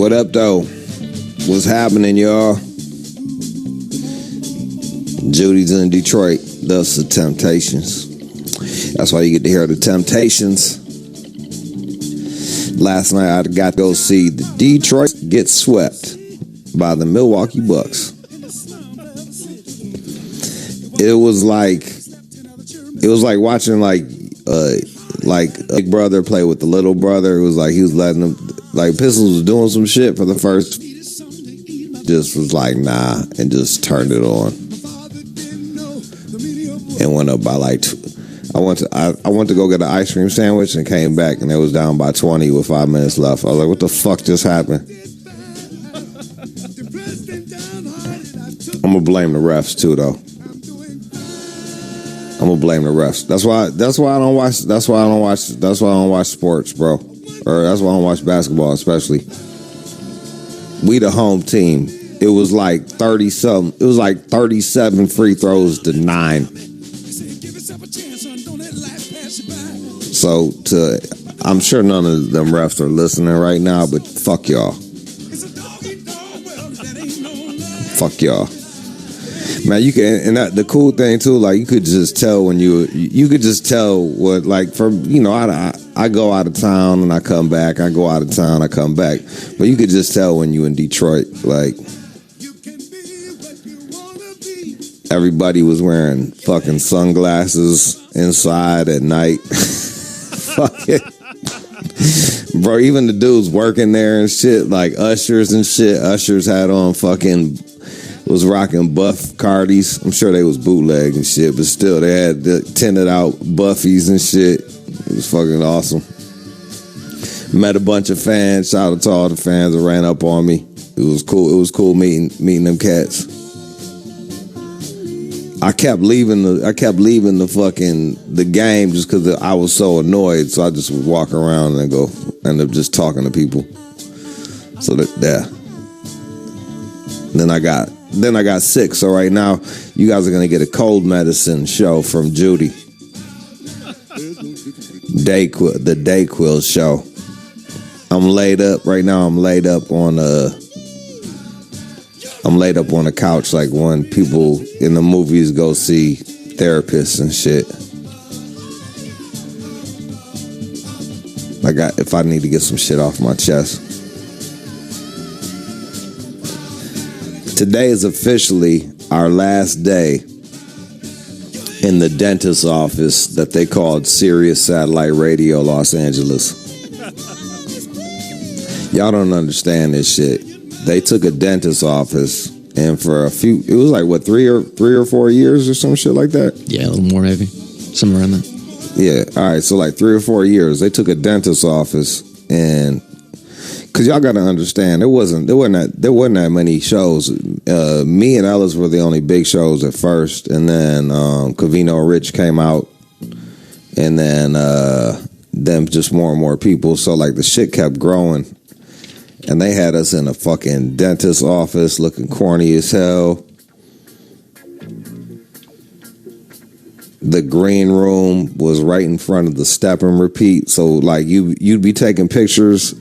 What up, though? What's happening, y'all? Judy's in Detroit. Thus the Temptations. That's why you get to hear the Temptations. Last night I got to go see the Detroit get swept by the Milwaukee Bucks. It was like watching like a big brother play with the little brother. It was like he was letting them, like Pistols was doing some shit for the first, just was like nah, and just turned it on and went up by like I went to go get an ice cream sandwich and came back and it was down by 20 with 5 minutes left. I was like, what the fuck just happened? I'm gonna blame the refs too, though. I'm gonna blame the refs. That's why I don't watch sports, bro. Or that's why I don't watch basketball, especially. We the home team. It was like 30-something. It was like 37 free throws to 9. So I'm sure none of them refs are listening right now, but fuck y'all. Fuck y'all. Man, you can, and that, the cool thing too, like you could just tell when you could just tell what, like, from, you know, I go out of town and I come back, I go out of town, I come back, but you could just tell when you in Detroit, like everybody was wearing fucking sunglasses inside at night. Fuck it. Bro, even the dudes working there and shit, like ushers and shit, ushers had on fucking, was rocking buff Cardis. I'm sure they was bootleg and shit, but still they had the tinted out Buffies and shit. It was fucking awesome. Met a bunch of fans. Shout out to all the fans that ran up on me. It was cool. It was cool meeting them cats. I kept leaving the game just because I was so annoyed. So I just would walk around and go end up just talking to people. So that. Then I got sick. So right now, you guys are gonna get a cold medicine show from Judy. The Dayquil show. I'm laid up right now. I'm laid up on a couch like when people in the movies go see therapists and shit. If I need to get some shit off my chest. Today is officially our last day in the dentist's office that they called Sirius Satellite Radio Los Angeles. Y'all don't understand this shit. They took a dentist's office and for a few, it was like what, three or 4 years or some shit like that? Yeah, a little more maybe. Somewhere around that. Yeah, all right, so like 3 or 4 years, they took a dentist's office and because y'all got to understand, there wasn't that many shows. Me and Ellis were the only big shows at first, and then Covino Rich came out, and then just more and more people. So like the shit kept growing, and they had us in a fucking dentist's office looking corny as hell. The green room was right in front of the step and repeat. So like you'd be taking pictures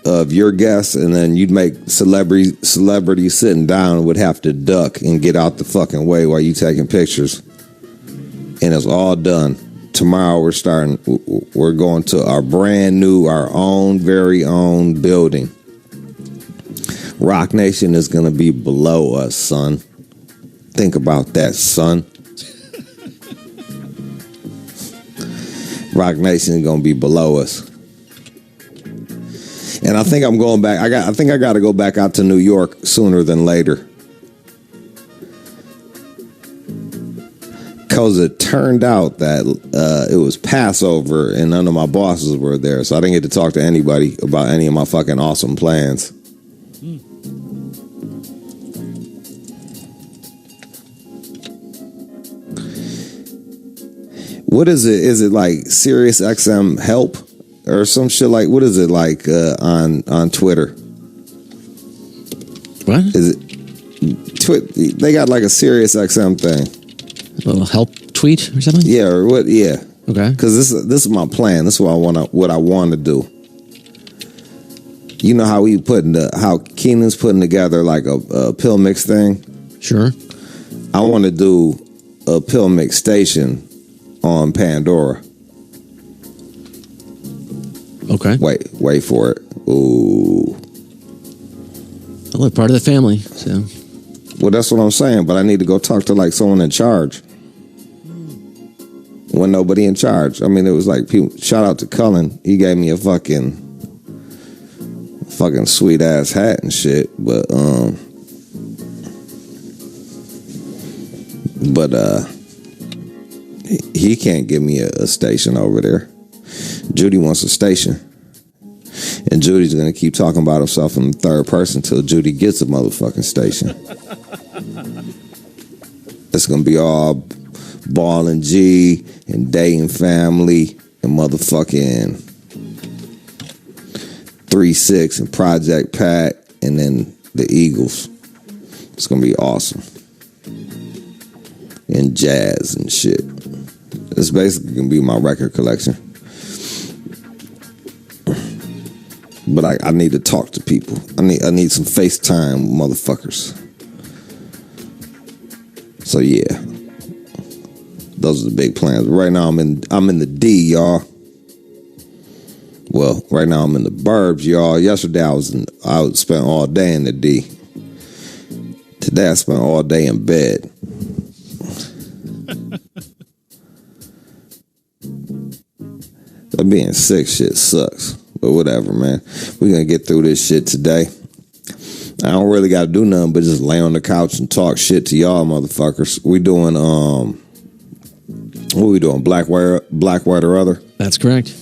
of your guests, and then you'd make celebrity sitting down would have to duck and get out the fucking way while you taking pictures. And it's all done. Tomorrow we're going to our brand new, our own, very own building. Rock Nation is going to be below us, son. Think about that, son. Rock Nation is going to be below us. And I think I'm going back. I think I got to go back out to New York sooner than later. Because it turned out that it was Passover and none of my bosses were there. So I didn't get to talk to anybody about any of my fucking awesome plans. What is it? Is it like Sirius XM Help or some shit? Like, what is it like on Twitter? What is it? They got like a Sirius XM thing. A little help tweet or something? Yeah, or what? Yeah. Okay. Because this is my plan. This is what I want to do. You know how how Keenan's putting together like a pill mix thing? Sure. I want to do a pill mix station on Pandora. Okay. Wait for it. Ooh. Well, part of the family, so. Well, that's what I'm saying, but I need to go talk to like someone in charge. When nobody in charge. I mean, it was like people. Shout out to Cullen. He gave me a fucking sweet ass hat and shit. But he can't give me a station over there. Judy wants a station, and Judy's gonna keep talking about herself in the third person till Judy gets a motherfucking station. It's gonna be all Ball and G and Day and Family and motherfucking 3-6 and Project Pat and then the Eagles. It's gonna be awesome. And jazz and shit. It's basically gonna be my record collection. But I need to talk to people. I need some FaceTime motherfuckers. So yeah. Those are the big plans. Right now I'm in the D, y'all. Well, right now I'm in the burbs, y'all. Yesterday I spent all day in the D. Today I spent all day in bed. But being sick shit sucks. But whatever, man. We're gonna get through this shit today. I don't really gotta do nothing but just lay on the couch and talk shit to y'all motherfuckers. We doing what are we doing? Black, White, or Other? That's correct.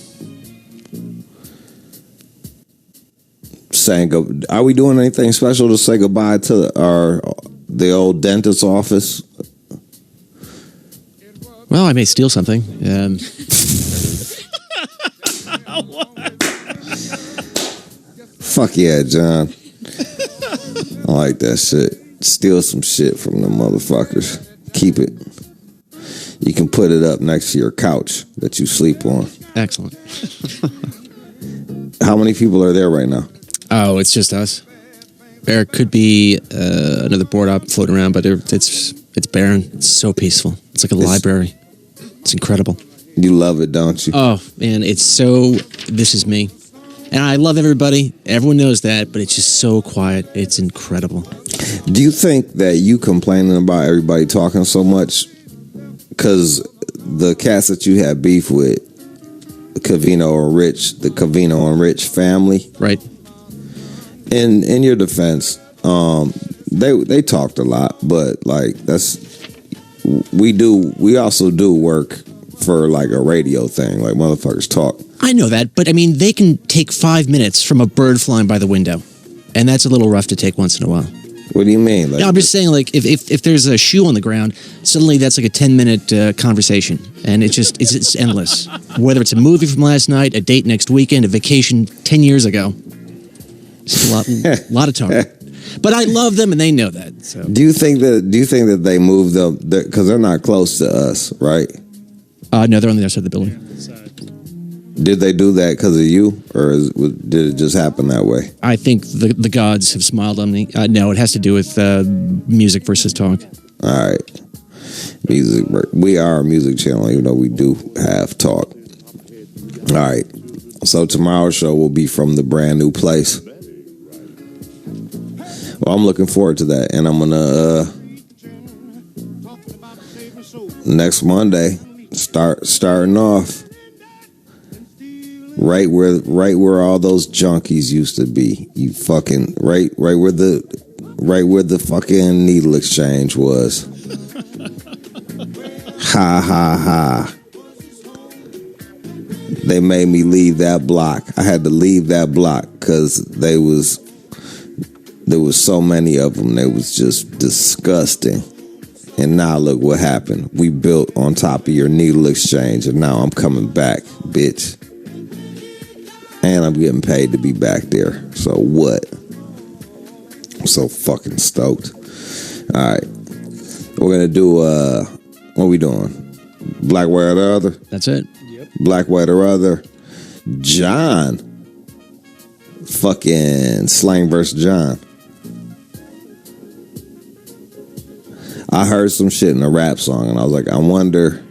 Are we doing anything special to say goodbye to the old dentist's office? Well, I may steal something. Fuck yeah, John. I like that shit. Steal some shit from the motherfuckers. Keep it. You can put it up next to your couch that you sleep on. Excellent. How many people are there right now? Oh, it's just us. There could be another board up floating around, but it's barren. It's so peaceful. It's like a library. It's incredible. You love it, don't you? Oh, man, it's so... This is me. And I love everybody. Everyone knows that, but it's just so quiet. It's incredible. Do you think that you complaining about everybody talking so much because the cats that you had beef with, Covino and Rich family, right? In your defense, they talked a lot, but like we also do work for like a radio thing, like motherfuckers talk. I know that, but I mean, they can take 5 minutes from a bird flying by the window, and that's a little rough to take once in a while. What do you mean? Like, no, I'm just saying, like, if there's a shoe on the ground, suddenly that's like a 10-minute conversation, and it's endless. Whether it's a movie from last night, a date next weekend, a vacation 10 years ago, it's a lot of talk. But I love them, and they know that. So. Do you think that they moved them because they're not close to us, right? No, they're on the other side of the building. Did they do that because of you, or did it just happen that way? I think the gods have smiled on me. No, it has to do with music versus talk. All right. Music. We are a music channel, even though we do have talk. All right. So tomorrow's show will be from the brand new place. Well, I'm looking forward to that, and I'm gonna next Monday starting off. Right where all those junkies used to be. You fucking right where the fucking needle exchange was. Ha ha ha. They made me leave that block. I had to leave that block because there was so many of them. They was just disgusting. And now look what happened. We built on top of your needle exchange, and now I'm coming back, bitch. And I'm getting paid to be back there. So what? I'm so fucking stoked. All right. We're going to do, what are we doing? Black, White, or Other? That's it. Yep. Black, White, or Other. John fucking Slang vs. John. I heard some shit in a rap song, and I was like, I wonder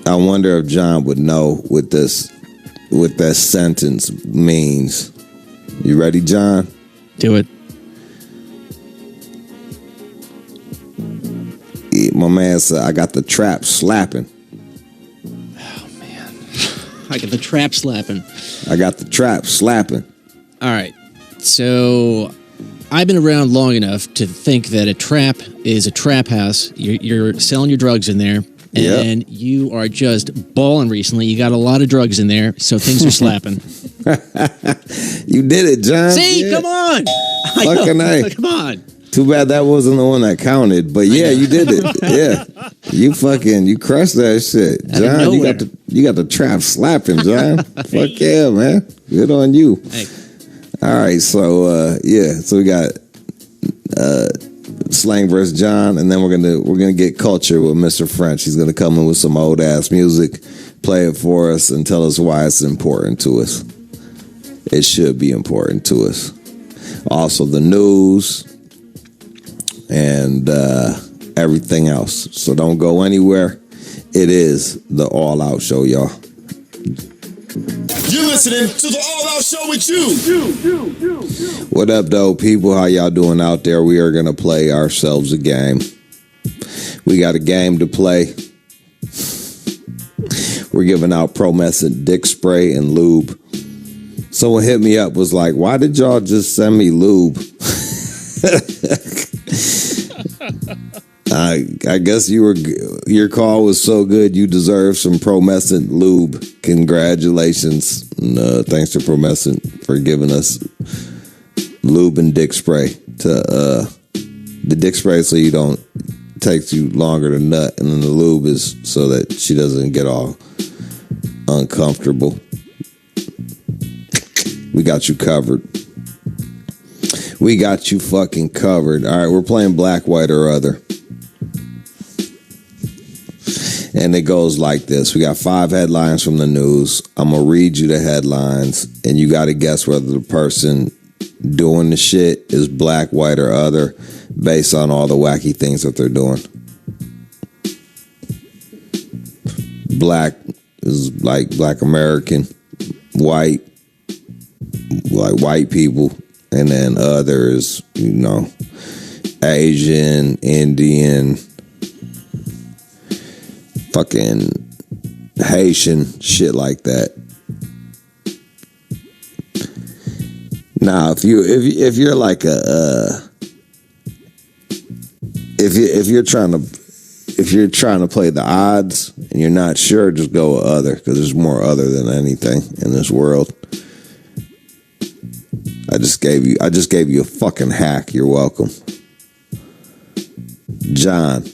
if John would know what that sentence means. You ready, John? Do it. My man said, I got the trap slapping. Oh, man. I got the trap slapping. I got the trap slapping. All right. So I've been around long enough to think that a trap is a trap house. You're selling your drugs in there. And you are just balling recently. You got a lot of drugs in there, so things are slapping. You did it, John. See, come on. Fucking A. Come on. Too bad that wasn't the one that counted, but yeah, you did it. Yeah, you crushed that shit, John. You got the trap slapping, John. Fuck yeah, man. Good on you. Hey. All right, so so we got Slang vs. John, and then we're gonna get culture with Mr. French. He's gonna come in with some old ass music, play it for us, and tell us why it's important to us. It should be important to us. Also, the news and everything else. So don't go anywhere. It is the All Out Show, y'all. You're listening to the All Out Show with you. What up, though, people? How y'all doing out there? We are going to play ourselves a game. We got a game to play. We're giving out promescent dick spray and lube. Someone hit me up, was like, why did y'all just send me lube? I guess your call was so good you deserve some promescent lube. Congratulations. Thanks to Promescent for giving us lube and dick spray. The dick spray so you don't takes you longer to nut, and then the lube is so that she doesn't get all uncomfortable. We got you covered. We got you fucking covered. All right, we're playing Black, White, or Other. And it goes like this. We got 5 headlines from the news. I'm going to read you the headlines, and you got to guess whether the person doing the shit is black, white, or other based on all the wacky things that they're doing. Black is like black American. White, like white people. And then other is, Asian, Indian, fucking Haitian, shit like that. Now, if you're like if you're trying to play the odds and you're not sure, just go with other, because there's more other than anything in this world. I just gave you a fucking hack. You're welcome. John,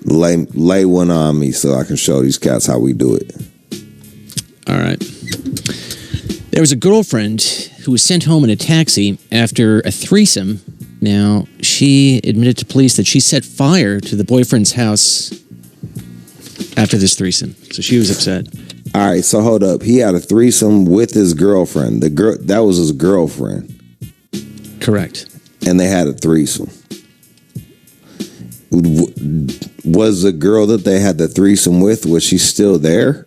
lay one on me so I can show these cats how we do it. All right. There was a girlfriend who was sent home in a taxi after a threesome. Now, she admitted to police that she set fire to the boyfriend's house after this threesome. So she was upset. All right, so hold up. He had a threesome with his girlfriend. That was his girlfriend. Correct. And they had a threesome. Was the girl that they had the threesome with, was she still there?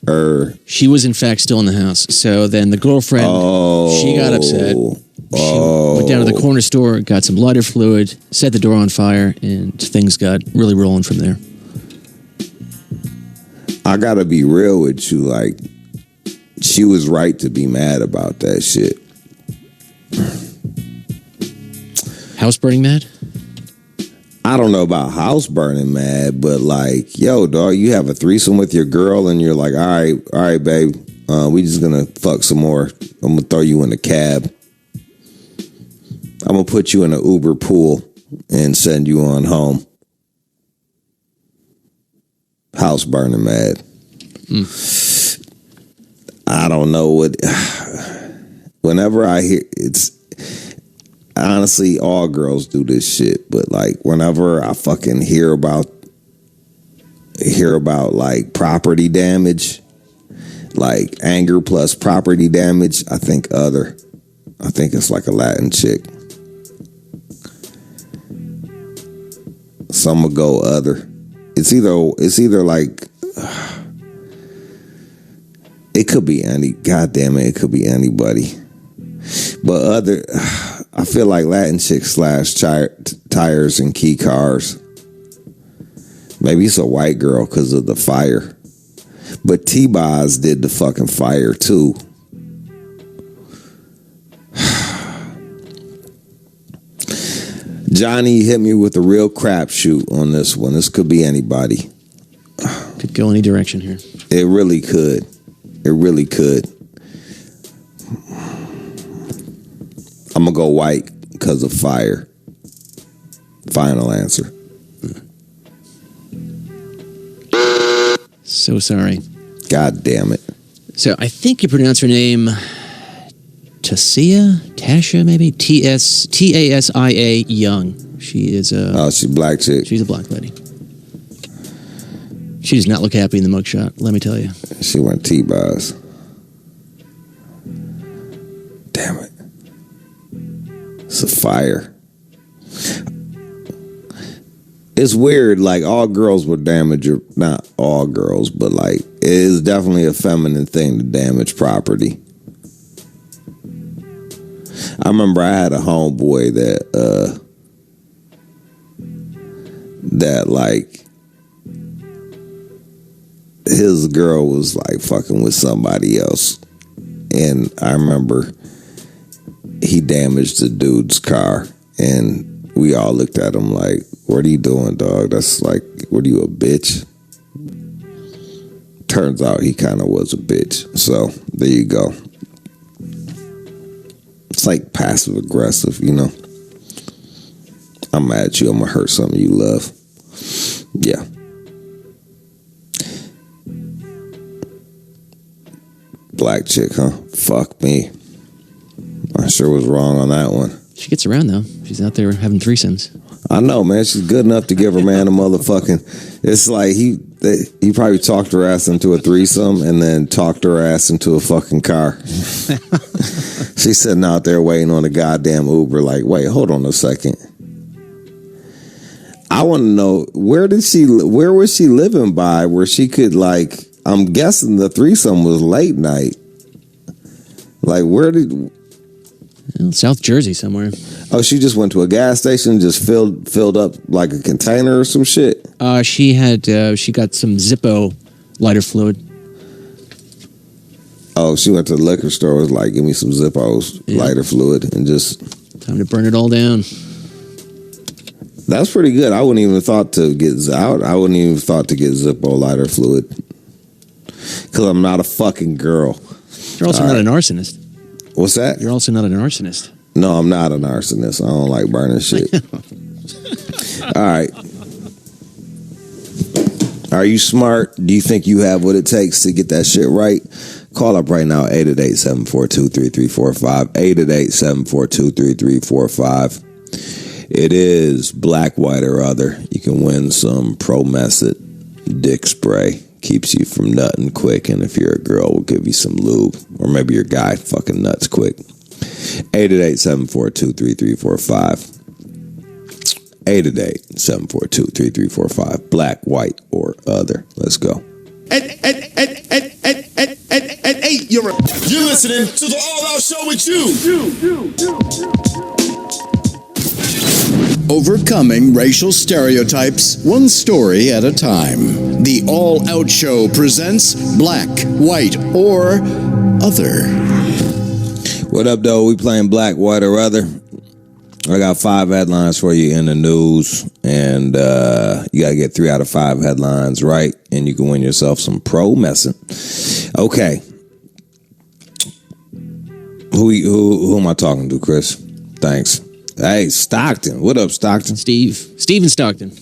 Or she was in fact still in the house. So then the girlfriend, she got upset. She went down to the corner store, got some lighter fluid, set the door on fire, and things got really rolling from there. I gotta be real with you, like, she was right to be mad about that shit. House burning mad? I don't know about house burning mad, but like, yo, dog, you have a threesome with your girl and you're like, all right, babe, we just gonna fuck some more. I'm gonna throw you in a cab. I'm gonna put you in an Uber pool and send you on home. House burning mad. I don't know what. Whenever I hear it's, honestly, all girls do this shit, but like whenever I fucking hear about like property damage, like anger plus property damage, I think other. I think it's like a Latin chick. So I'm gonna go other. It's either like it could be any. God damn it, it could be anybody. But other, I feel like Latin chick slash tires and key cars. Maybe it's a white girl because of the fire. But T-Boz did the fucking fire too. Johnny hit me with a real crapshoot on this one. This could be anybody. Could go any direction here. It really could. It really could. I'm going to go white because of fire. Final answer. So sorry. God damn it. So I think you pronounce her name Tassia, maybe? Tasia Young. She is a... Oh, she's a black chick. She's a black lady. She does not look happy in the mugshot, let me tell you. She went T-Boz. Damn it. It's a fire. It's weird, like all girls would damage your... Not all girls, but like it is definitely a feminine thing to damage property. I remember I had a homeboy that like his girl was like fucking with somebody else, and I remember he damaged the dude's car, and we all looked at him like, "What are you doing, dog? That's like, what are you, a bitch?" Turns out he kind of was a bitch. So there you go. It's like passive aggressive, you know. I'm mad at you. I'm gonna hurt something you love. Yeah. Black chick, huh? Fuck me. I sure was wrong on that one. She gets around though. She's out there having threesomes. I know, man. She's good enough to give her man a motherfucking... It's like he probably talked her ass into a threesome and then talked her ass into a fucking car. She's sitting out there waiting on a goddamn Uber like, wait, hold on a second. I want to know, where was she living by where she could, like, I'm guessing the threesome was late night. Like, South Jersey somewhere. Oh, she just went to a gas station, just filled up like a container or some shit? She got some Zippo lighter fluid. Oh, she went to the liquor store, was like, give me some Zippos lighter fluid, and just... Time to burn it all down. That's pretty good. I wouldn't even thought to get Zippo lighter fluid. Because I'm not a fucking girl. You're also not an arsonist. What's that? You're also not an arsonist. No, I'm not an arsonist. I don't like burning shit. All right. Are you smart? Do you think you have what it takes to get that shit right? Call up right now, 888-742-3345. 888-742-3345. It is black, white, or other. You can win some Pro Method dick spray. Keeps you from nutting quick, and if you're a girl, we'll give you some lube. Or maybe your guy fucking nuts quick. 888-742-3345. 888-742-3345. Black, white, or other. Let's go. Hey, you're listening to the All Out Show with you. Overcoming racial stereotypes, one story at a time. The All Out Show presents Black, White, or Other. What up, though? We playing Black, White, or Other. I got 5 headlines for you in the news, and you got to get 3 out of 5 headlines right, and you can win yourself some Pro Method. Okay. Who am I talking to, Chris? Thanks. Hey, Stockton. What up, Stockton? Steven Stockton.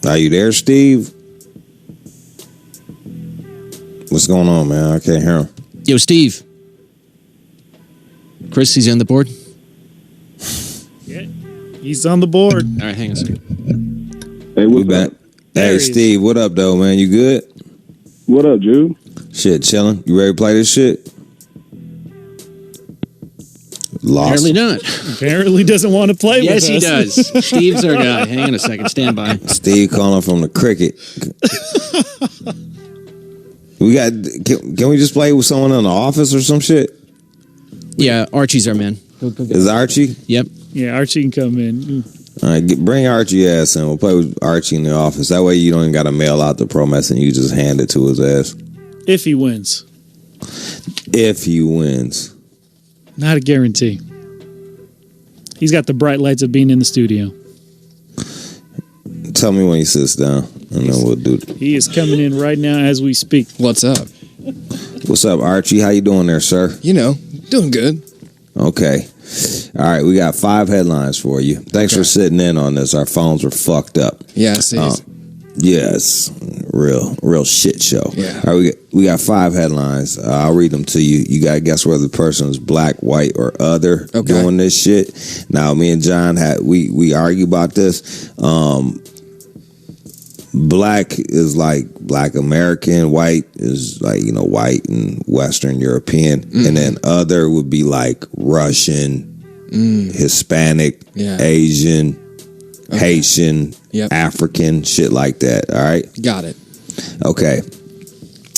Are you there, Steve? What's going on, man? I can't hear him. Yo, Steve. Chris, he's on the board? Yeah, he's on the board. All right, hang on a second. Hey, We back. Hey, Steve, what up, though, man? You good? What up, Jude? Shit, chilling. You ready to play this shit? Lost. Apparently not. Apparently doesn't want to play with us. Yes, he does. Steve's our guy. Hang on a second. Stand by. Steve calling from the cricket. Can we just play with someone in the office or some shit? Yeah, Archie's our man. Is Archie? Yep. Yeah, Archie can come in. All right, bring Archie ass in. We'll play with Archie in the office. That way you don't even got to mail out the pro message. You just hand it to his ass. If he wins. If he wins. Not a guarantee. He's got the bright lights of being in the studio. Tell me when he sits down, and then we'll do it. He is coming in right now as we speak. What's up? What's up, Archie? How you doing there, sir? You know, doing good. Okay. All right, we got 5 headlines for you. Thanks for sitting in on this. Our phones were fucked up. Yeah, I see. Yeah, it's real shit show. Yeah. All right, we got 5 headlines. I'll read them to you. You got to guess whether the person is black, white, or other doing this shit. Now, me and John we argue about this. Black is like Black American, white is like, white and Western European, and then other would be like Russian, Hispanic, Asian, Haitian, African, shit like that. All right? Got it. Okay.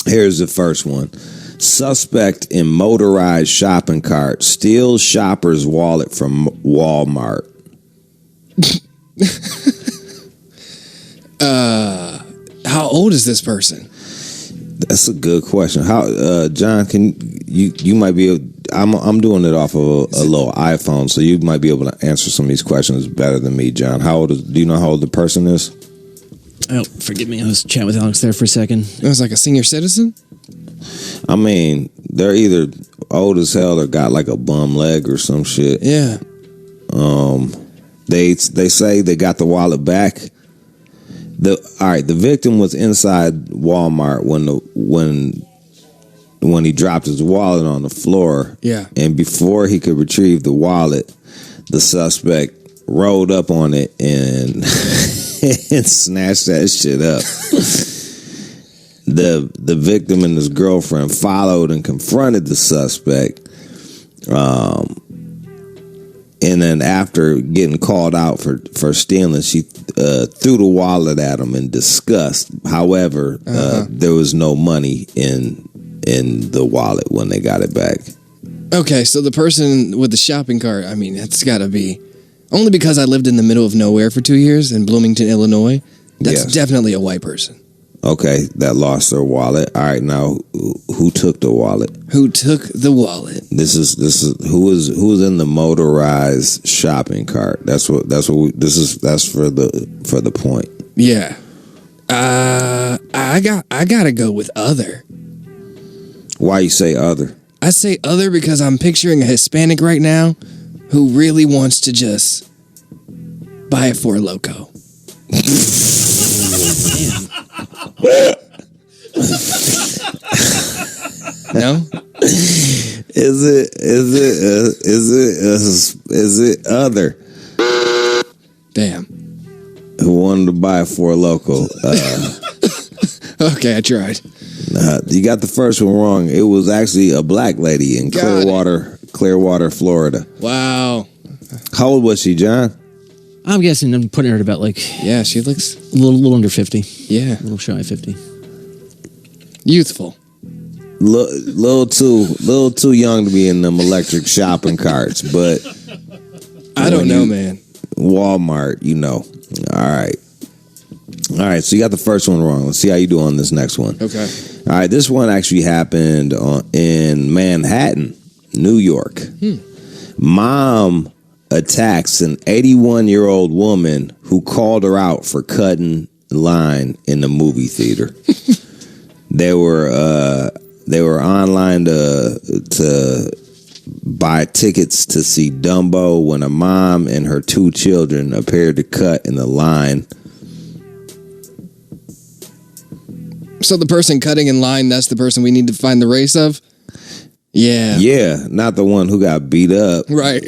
Here's the first one. Suspect in motorized shopping cart steals shopper's wallet from Walmart. How old is this person? That's a good question. How, John? Can you might be? I'm doing it off of a little iPhone, so you might be able to answer some of these questions better than me, John. Do you know how old the person is? Oh, forgive me. I was chatting with Alex there for a second. It was like a senior citizen? I mean, they're either old as hell or got like a bum leg or some shit. Yeah. They say they got the wallet back. The victim was inside Walmart when he dropped his wallet on the floor. Yeah. And before he could retrieve the wallet, the suspect rolled up on it and and snatched that shit up. The victim and his girlfriend followed and confronted the suspect. And then after getting called out for stealing, she threw the wallet at him in disgust. However, there was no money in the wallet when they got it back. Okay, so the person with the shopping cart, I mean, it's got to be... Only because I lived in the middle of nowhere for 2 years in Bloomington, Illinois. That's definitely a white person. Okay, that lost their wallet. All right, now who took the wallet? Who took the wallet? This is who was in the motorized shopping cart. That's for the point. Yeah. I gotta go with other. Why you say other? I say other because I'm picturing a Hispanic right now who really wants to just buy a Four Loko. No? Is it other? Damn. Who wanted to buy a Four Loko? Okay, I tried. You got the first one wrong. It was actually a black lady in Clearwater, Florida. Wow. How old was she, John? I'm guessing I'm putting her at about yeah, she looks a little under 50. Yeah. A little shy of 50. Youthful. Little too young to be in them electric shopping carts, but I don't know, man. Walmart, All right, so you got the first one wrong. Let's see how you do on this next one. Okay. All right, this one actually happened in Manhattan, New York. Mom attacks an 81-year-old woman who called her out for cutting line in the movie theater. They were online to buy tickets to see Dumbo when a mom and her 2 children appeared to cut in the line. So the person cutting in line, that's the person we need to find the race of? Yeah. Yeah, not the one who got beat up. Right.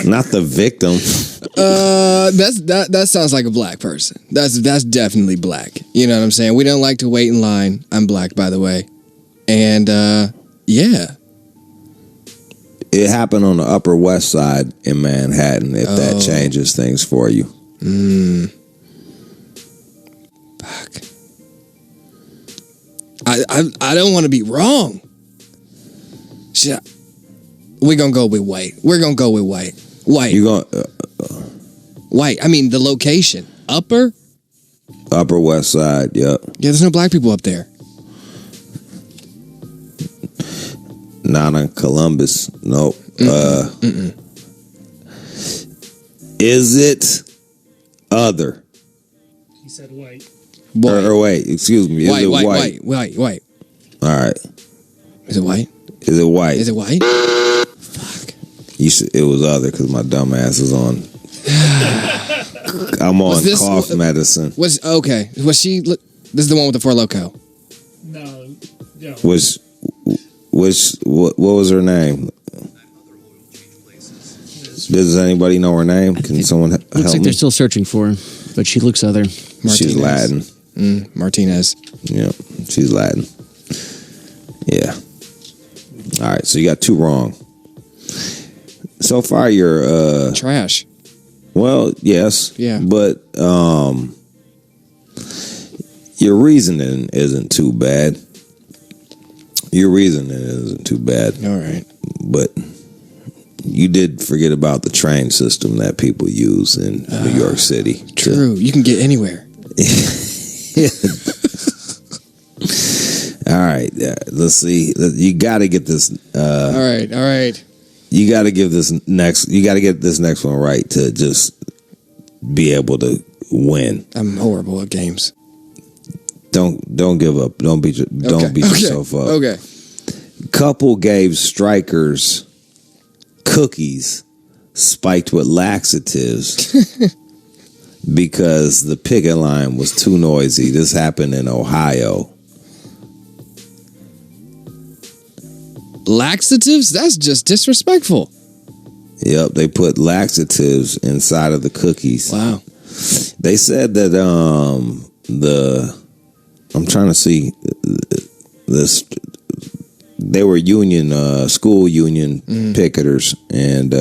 Not the victim. That sounds like a black person. That's definitely black. You know what I'm saying? We don't like to wait in line. I'm black, by the way. And yeah. It happened on the Upper West Side in Manhattan, if that changes things for you. Fuck. I don't want to be wrong. Shit. We're going to go with white. We're going to go with white. White. You going white. I mean, the location. Upper West Side, yep. Yeah, there's no black people up there. Not in Columbus. Nope. Is it other? He said white. Or wait, excuse me. Is it white. All right. Is it white? Is it white? Is it white? Fuck. It was other because my dumb ass is on. I'm on cough medicine. Okay. Was she? This is the one with the Four Loko. No. Yeah. What was her name? Does anybody know her name? Can someone help me? Looks like they're still searching for her, but she looks other. Martinez. She's Latin. Martinez. Yep, she's Latin. Yeah. All right, so you got 2 wrong. So far, you're trash. Well, yes. Yeah. But your reasoning isn't too bad. All right. But you did forget about the train system that people use in New York City. True. You can get anywhere. All right. Let's see. You got to get this. All right. You got to get this next one right to just be able to win. I'm horrible at games. Don't give up. Don't beat yourself up. Okay. Couple gave strikers cookies spiked with laxatives because the picket line was too noisy. This happened in Ohio. Laxatives? That's just disrespectful. Yep, they put laxatives inside of the cookies. Wow. They said that I'm trying to see this. They were school union picketers, and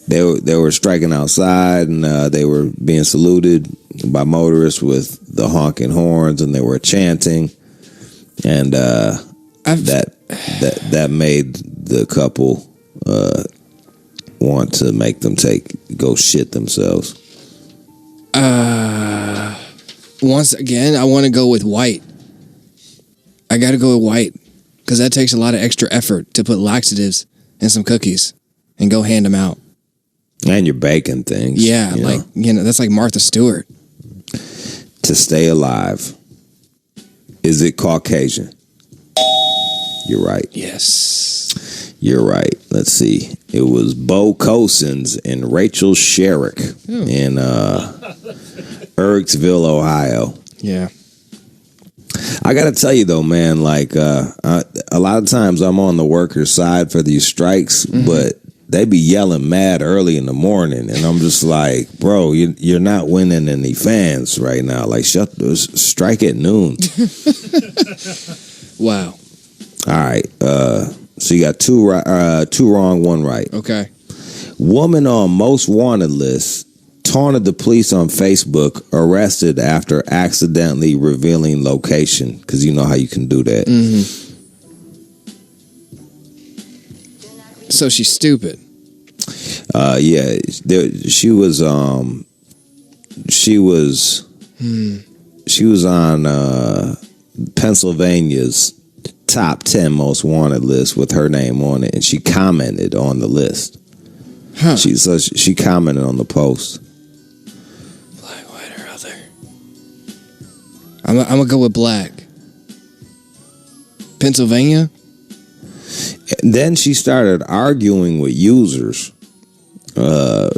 they were striking outside, and they were being saluted by motorists with the honking horns, and they were chanting, and that made the couple want to make them go shit themselves. Once again, I want to go with white. I got to go with white because that takes a lot of extra effort to put laxatives in some cookies and go hand them out. And you're baking things. Yeah, that's like Martha Stewart. To stay alive, is it Caucasian? You're right. Yes. You're right. Let's see. It was Bo Cosins and Rachel Sherrick in Ergsville, Ohio. Yeah. I got to tell you, though, man, like a lot of times I'm on the workers' side for these strikes, but they be yelling mad early in the morning. And I'm just like, bro, you're not winning any fans right now. Like, strike at noon. Wow. All right. So you got 2 wrong, 1 right. Okay. Woman on most wanted list taunted the police on Facebook, arrested after accidentally revealing location. Because you know how you can do that. So she's stupid. Yeah. She was on Pennsylvania's top 10 most wanted list with her name on it, and she commented on the list. Huh. She commented on the post. Black, white, or other. I'm gonna go with black. Pennsylvania. And then she started arguing with users.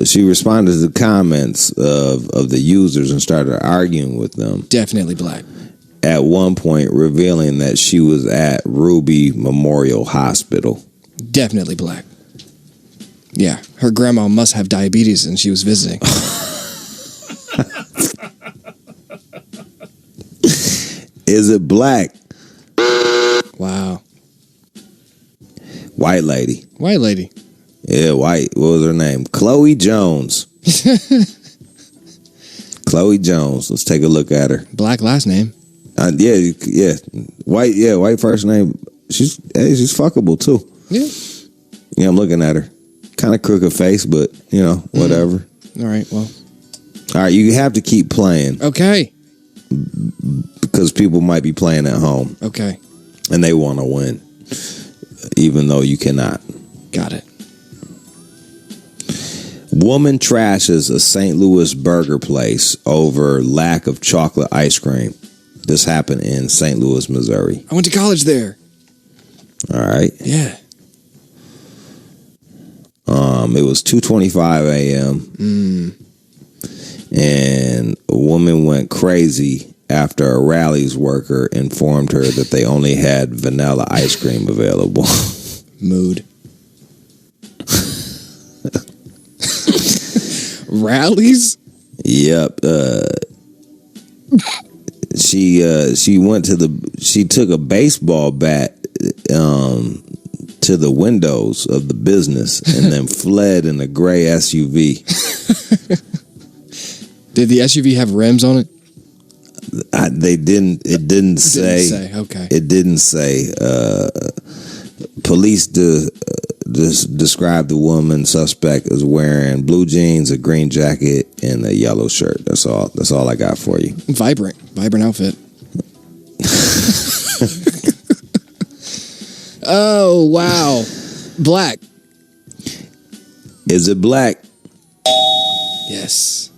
She responded to the comments of the users and started arguing with them. Definitely black. At one point, revealing that she was at Ruby Memorial Hospital. Definitely black. Yeah, her grandma must have diabetes and she was visiting. Is it black? Wow. White lady. White lady. Yeah, white. What was her name? Chloe Jones. Chloe Jones. Let's take a look at her. Black last name. Yeah. White first name. She's fuckable too. Yeah. Yeah, I'm looking at her. Kind of crooked face, but whatever. All right, well. All right, you have to keep playing. Okay. Because people might be playing at home. Okay. And they want to win. Even though you cannot. Got it. Woman trashes a St. Louis burger place over lack of chocolate ice cream. This happened in St. Louis, Missouri. I went to college there. All right. Yeah. It was 2:25 a.m. And a woman went crazy after a Rally's worker informed her that they only had vanilla ice cream available. Mood. Rallies? Yep. She took a baseball bat to the windows of the business and then fled in a gray SUV. Did the SUV have rims on it? It didn't say. Okay. It didn't say. Police described the woman suspect as wearing blue jeans, a green jacket, and a yellow shirt. That's all I got for you. Vibrant outfit. Oh, wow. Black. Is it black? Yes.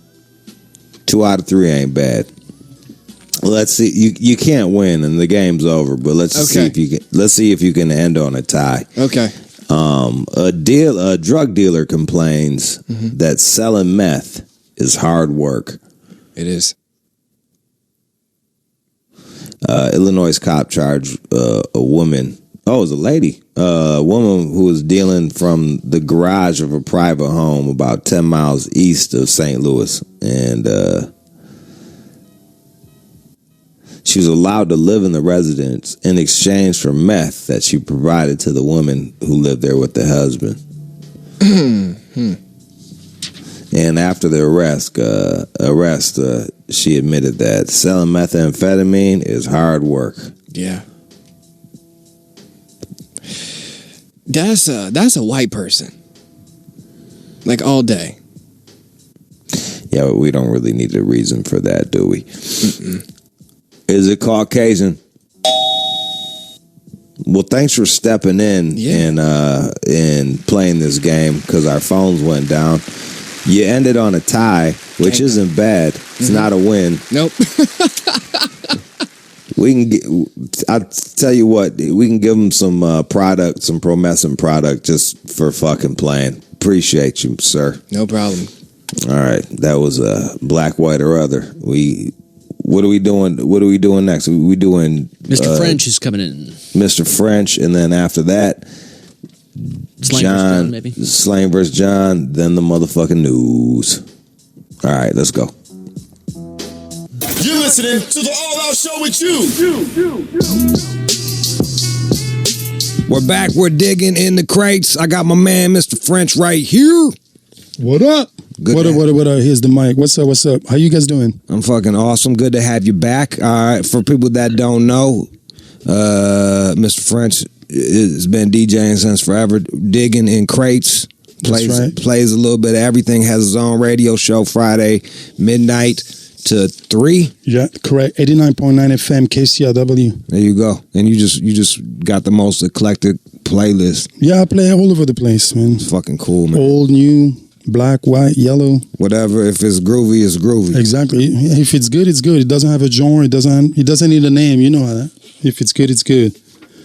2 out of 3 ain't bad. Let's see. You can't win and the game's over, but let's see if you can end on a tie. Okay. A drug dealer complains that selling meth is hard work. It is. Illinois cop charged a woman. Oh, it was a lady. A woman who was dealing from the garage of a private home about 10 miles east of St. Louis. And she was allowed to live in the residence in exchange for meth that she provided to the woman who lived there with the husband. And after the arrest, she admitted that selling methamphetamine is hard work. Yeah. That's a white person. Like all day. Yeah, but we don't really need a reason for that, do we? Is it Caucasian? Well, thanks for stepping in and playing this game because our phones went down. You ended on a tie, which isn't bad. It's not a win. Nope. I'll tell you what, we can give them some product, some Promescent product just for fucking playing. Appreciate you, sir. No problem. All right, that was black, white, or other. What are we doing? What are we doing next? We doing Mr. French is coming in. Mr. French, and then after that, Slang versus John, maybe. Slang versus John, then the motherfucking news. All right, let's go. You're listening to the All Out Show with you. We're back. We're digging in the crates. I got my man, Mr. French, right here. What up? What up? Here's the mic. What's up? How you guys doing? I'm fucking awesome. Good to have you back. All right, for people that don't know, Mr. French has been DJing since forever, digging in crates. Plays a little bit of everything. Has his own radio show Friday midnight to 3. Yeah, correct. 89.9 FM KCRW. There you go. And you just got the most eclectic playlist. Yeah, I play all over the place, man. It's fucking cool, man. Old, new, black, white, yellow. Whatever. If it's groovy, it's groovy. Exactly. If it's good, it's good. It doesn't have a genre. It doesn't need a name. You know how that. If it's good, it's good.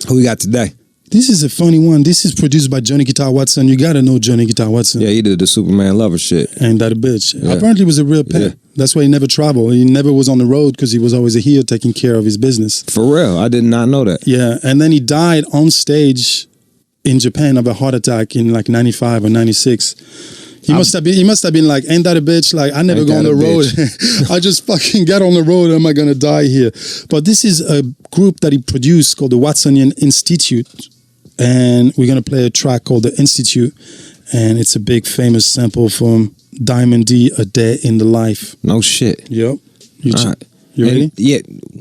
Who we got today? This is a funny one. This is produced by Johnny Guitar Watson. You gotta know Johnny Guitar Watson. Yeah, he did the Superman Lover shit. And that a bitch. Yeah. Apparently he was a real pet. Yeah. That's why he never traveled. He never was on the road because he was always here taking care of his business. For real? I did not know that. Yeah, and then he died on stage in Japan of a heart attack in like 95 or 96. He must have been like, ain't that a bitch? Like, I never go on the road. I just fucking get on the road. Am I going to die here? But this is a group that he produced called the Watsonian Institute. And we're going to play a track called The Institute. And it's a big famous sample from Diamond D, A Day in the Life. No shit. Yep. You ready? Yeah.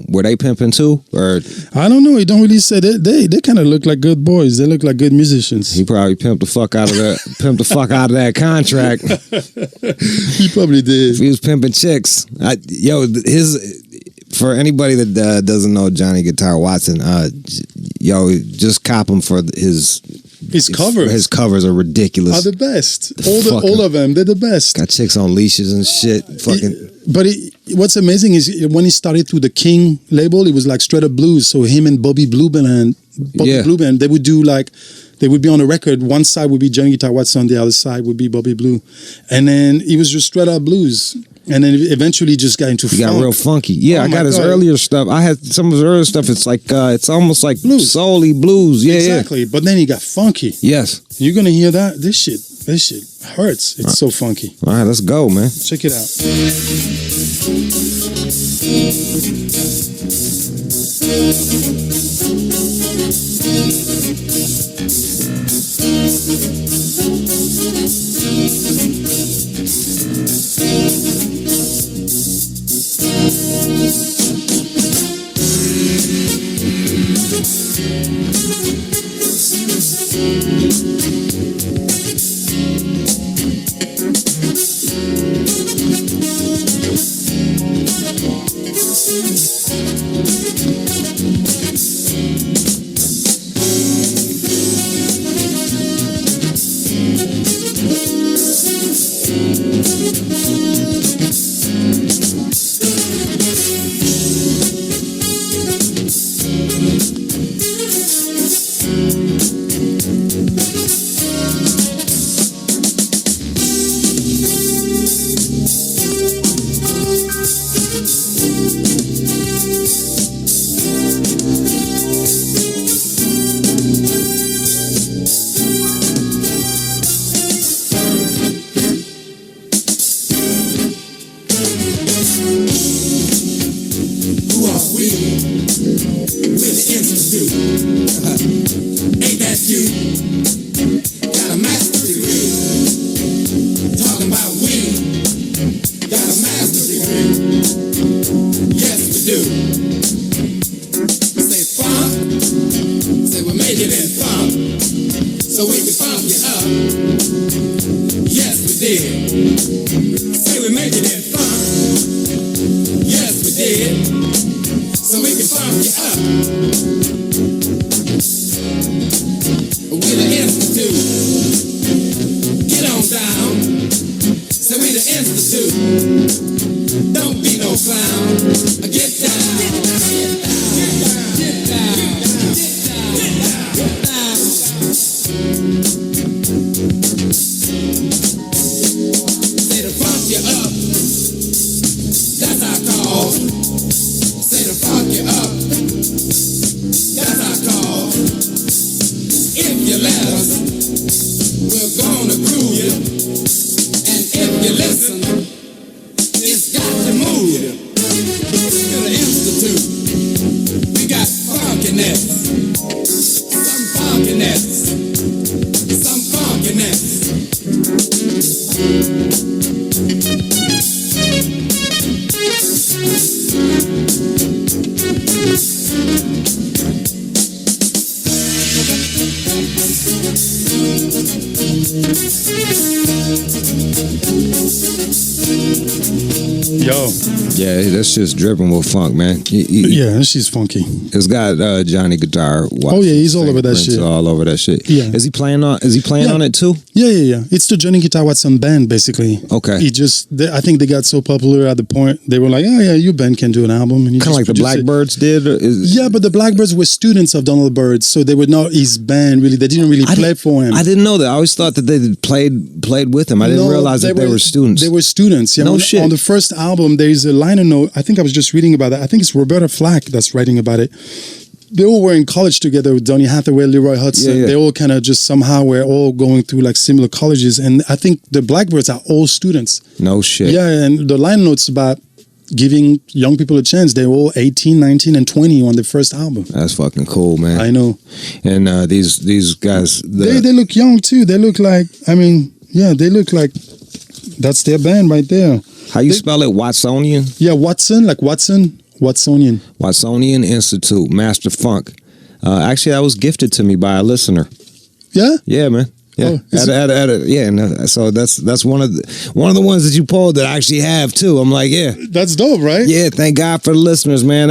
Were they pimping too? Or I don't know. He don't really say that. They kind of look like good boys. They look like good musicians. He probably pimped the fuck out of that contract. He probably did. If he was pimping chicks. For anybody that doesn't know Johnny Guitar Watson, just cop him for his covers. His covers are ridiculous. Are the best. All of them. They're the best. Got chicks on leashes and shit. What's amazing is when he started through the King label, it was like straight up blues. So him and Bobby Blueband, they would do like, they would be on a record. One side would be Johnny Guitar Watson, the other side would be Bobby Blue. And then it was just straight up blues. And then eventually just got into funk. He got real funky. Yeah, I got his earlier stuff. I had some of his earlier stuff. It's like, it's almost like blues. Soul-y blues. Yeah, exactly. Yeah. But then he got funky. Yes. You're going to hear that? This shit hurts. It's so funky. All right, let's go, man. Check it out. That's just dripping with funk, man. Yeah, she's funky. It's got Johnny Guitar Watson. Oh yeah, he's all over that shit. All over that shit. Yeah. Is he playing on it too? Yeah. It's the Johnny Guitar Watson band, basically. Okay. I think they got so popular at the point they were like, oh yeah, your band can do an album. Kind of like the Blackbirds did. Yeah, but the Blackbirds were students of Donald Byrd, so they were not his band really. They didn't really play for him. I didn't know that. I always thought that they played with him. I didn't realize that they were students. They were students. Yeah. No shit. On the first album, there is a liner note. I think I was just reading about that. I think it's Roberta Flack that's writing about it. they all were in college together with Donny Hathaway, Leroy Hudson. Yeah. They all kind of just somehow were all going through like similar colleges. And I think the Blackbirds are all students. No shit. Yeah, and the line notes about giving young people a chance. They were all 18, 19, and 20 on the first album. That's fucking cool, man. I know. And these guys, They look young too. They look like, I mean, yeah, they look like that's their band right there. how you spell it? Watsonian? Yeah, Watson, like Watson, Watsonian. Watsonian Institute, Master Funk. Actually, that was gifted to me by a listener. Yeah? Yeah, man. Yeah, Oh, so that's one of the ones that you pulled that I actually have too. I'm like, yeah, That's dope, right? yeah. Thank God for the listeners, man.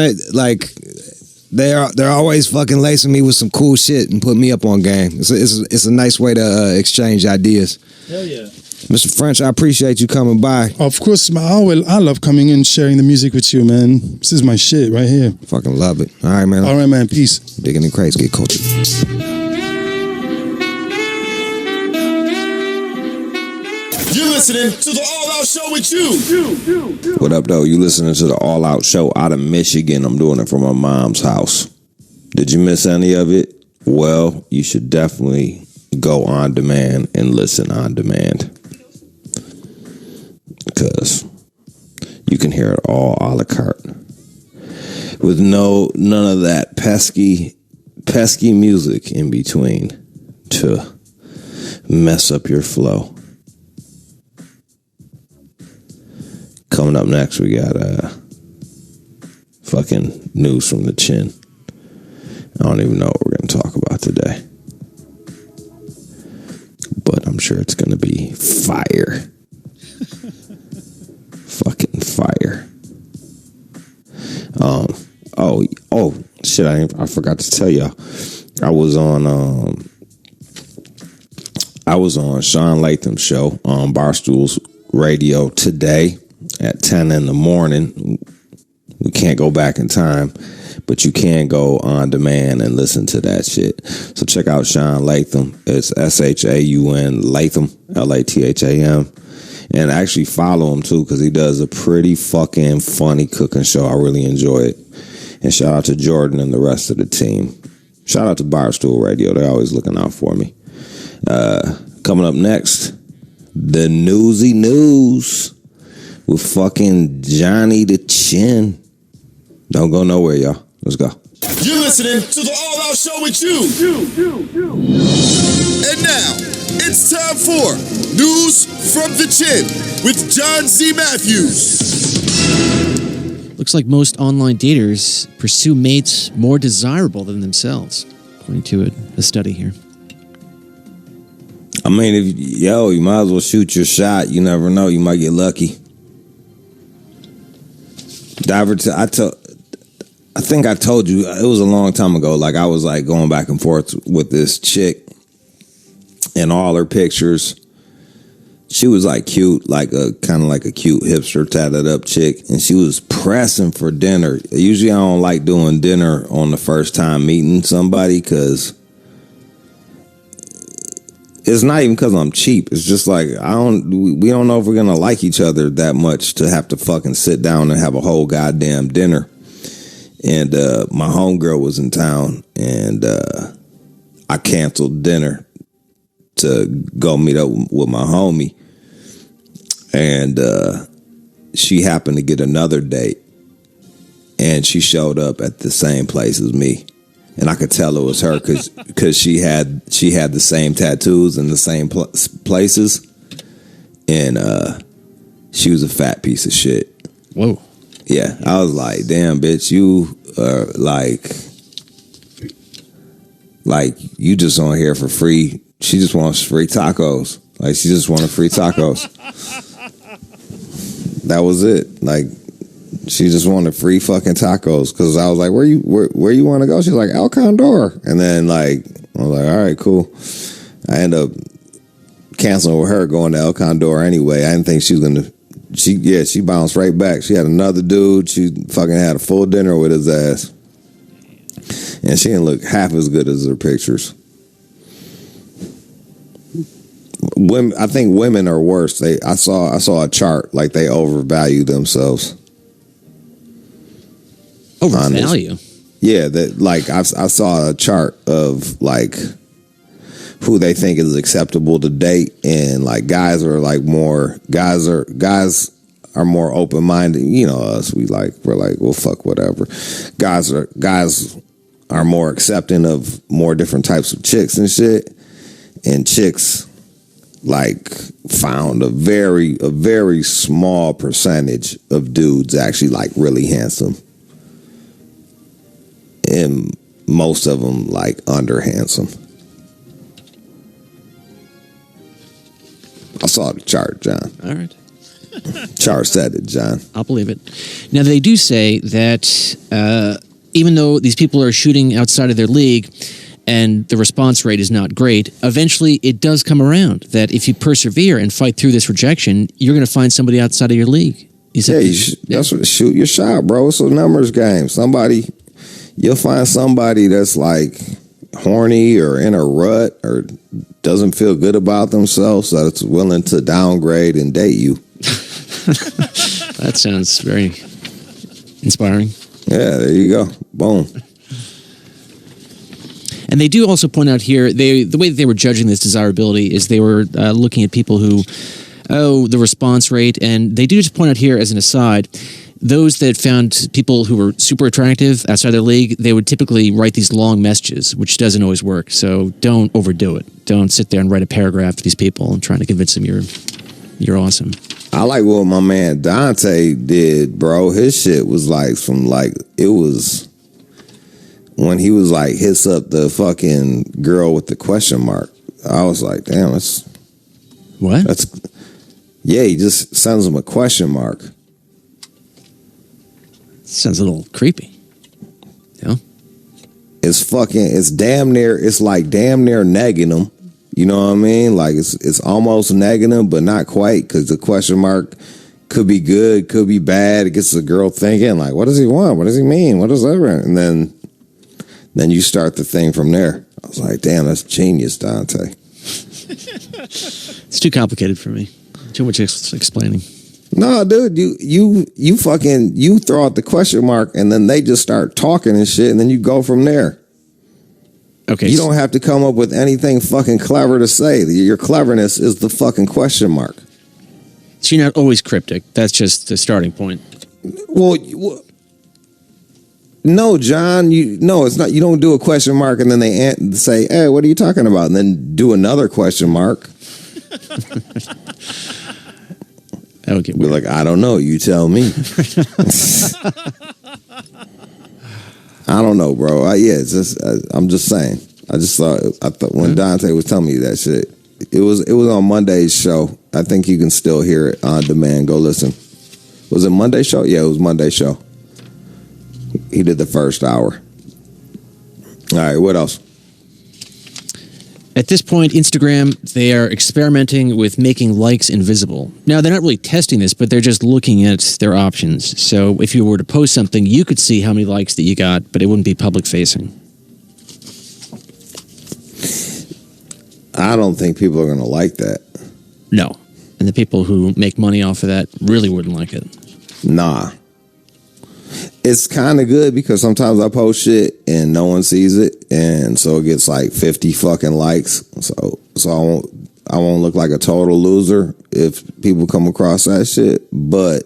They're always fucking lacing me with some cool shit and putting me up on game. It's a nice way to exchange ideas. Hell yeah. Mr. French, I appreciate you coming by. Of course, I love coming in, sharing the music with you, man. This is my shit right here. Fucking love it. All right, man. All right, man. Peace. Digging in crates, get culture. You're listening to the All Out Show with you. What up, though? You listening to the All Out Show out of Michigan. I'm doing it from my mom's house. Did you miss any of it? Well, you should definitely go on demand and listen on demand. Because you can hear it all a la carte. With none of that pesky music in between to mess up your flow. Coming up next, we got fucking news from the chin. I don't even know what we're going to talk about today. But I'm sure it's going to be fire. Fucking fire. Oh shit, I forgot to tell y'all. I was on Sean Latham's show on Barstool's Radio today at 10 in the morning. We can't go back in time, but you can go on demand and listen to that shit. So check out Sean Latham. It's SHAUN Latham, LATHAM. And actually follow him too, because he does a pretty fucking funny cooking show. I really enjoy it. And shout out to Jordan and the rest of the team. Shout out to Barstool Radio. They're always looking out for me. Coming up next, the Newsy News with fucking Johnny the Chin. Don't go nowhere, y'all. Let's go. You're listening to the All Out Show with you. And now, it's time for News from the Chin with John Z. Matthews. Looks like most online daters pursue mates more desirable than themselves, according to a study here. I mean, you might as well shoot your shot. You never know. You might get lucky. I think I told you, it was a long time ago, like I was like going back and forth with this chick and all her pictures. She was like cute, like a kind of like a cute hipster tatted up chick, and she was pressing for dinner. Usually I don't like doing dinner on the first time meeting somebody, because it's not even because I'm cheap. It's just like we don't know if we're gonna like each other that much to have to fucking sit down and have a whole goddamn dinner. And my homegirl was in town, and I canceled dinner to go meet up with my homie. And she happened to get another date, and she showed up at the same place as me. And I could tell it was her because she had the same tattoos in the same places, and she was a fat piece of shit. Whoa. Yeah, I was like, damn, bitch, you are like you just on here for free. She just wants free tacos. Like, she just wanted free tacos. That was it. Like, she just wanted free fucking tacos. Because I was like, where you want to go? She's like, El Condor. And then, like, I was like, all right, cool. I ended up canceling with her, going to El Condor anyway. I didn't think she was going to. She bounced right back. She had another dude. She fucking had a full dinner with his ass. And she didn't look half as good as her pictures. Women, I think women are worse. I saw a chart, like they overvalue themselves. Overvalue? Yeah, that like I saw a chart of like who they think is acceptable to date, and like guys are more open minded. You know us, we're like, well, fuck whatever. Guys are more accepting of more different types of chicks and shit, and chicks like found a very small percentage of dudes actually like really handsome, and most of them like under handsome. I saw the chart, John. All right. Chart said it, John. I'll believe it. Now, they do say that even though these people are shooting outside of their league and the response rate is not great, eventually it does come around that if you persevere and fight through this rejection, you're going to find somebody outside of your league. That's what, shoot your shot, bro. It's a numbers game. You'll find somebody that's like horny or in a rut or doesn't feel good about themselves that's willing to downgrade and date you. That sounds very inspiring. Yeah, there you go. Boom. And they do also point out here, the way that they were judging this desirability is they were looking at people who, the response rate, and they do just point out here as an aside, those that found people who were super attractive outside their league, they would typically write these long messages, which doesn't always work. So don't overdo it. Don't sit there and write a paragraph to these people and trying to convince them you're awesome. I like what my man Dante did, bro. His shit was like it was when he was like hits up the fucking girl with the question mark. I was like, damn, he just sends him a question mark. Sounds a little creepy. Yeah. It's damn near negging them. You know what I mean? Like it's almost negging them, but not quite, because the question mark could be good, could be bad. It gets the girl thinking, like, what does he want? What does he mean? What does that mean? And then you start the thing from there. I was like, damn, that's genius, Dante. It's too complicated for me. Too much explaining. No, dude, you throw out the question mark and then they just start talking and shit, and then you go from there. Okay. You don't have to come up with anything fucking clever to say. Your cleverness is the fucking question mark. So you're not always cryptic. That's just the starting point. Well, no, John. It's not. You don't do a question mark and then they say, "Hey, what are you talking about?" And then do another question mark. That would get weird. We're like, I don't know. You tell me. I don't know, bro. I'm just saying. I thought when Dante was telling me that shit, it was on Monday's show. I think you can still hear it on demand. Go listen. Was it Monday's show? Yeah, it was Monday's show. He did the first hour. All right, what else? At this point, Instagram, they are experimenting with making likes invisible. Now, they're not really testing this, but they're just looking at their options. So if you were to post something, you could see how many likes that you got, but it wouldn't be public-facing. I don't think people are going to like that. No. And the people who make money off of that really wouldn't like it. Nah. It's kind of good because sometimes I post shit and no one sees it, and so it gets like 50 fucking likes. So I won't look like a total loser if people come across that shit, but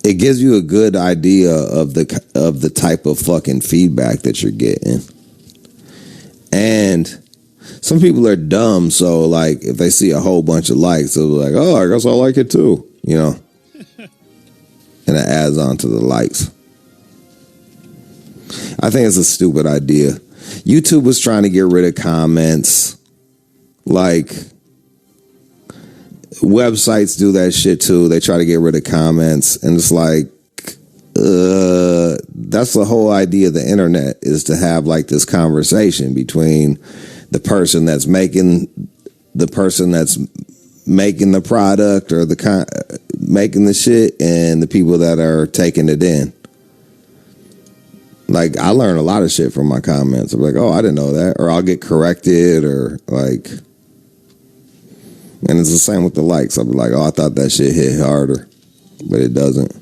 it gives you a good idea of the type of fucking feedback that you're getting. And some people are dumb, so like if they see a whole bunch of likes, they'll be like, "Oh, I guess I like it too," you know. And it adds on to the likes. I think it's a stupid idea. YouTube was trying to get rid of comments. Like, websites do that shit too. They try to get rid of comments. And it's like, that's the whole idea of the internet, is to have like this conversation between the person that's making the product or making the shit and the people that are taking it in. Like, I learn a lot of shit from my comments. I'm like, oh, I didn't know that. Or I'll get corrected, or like, and it's the same with the likes. I'll be like, oh, I thought that shit hit harder, but it doesn't.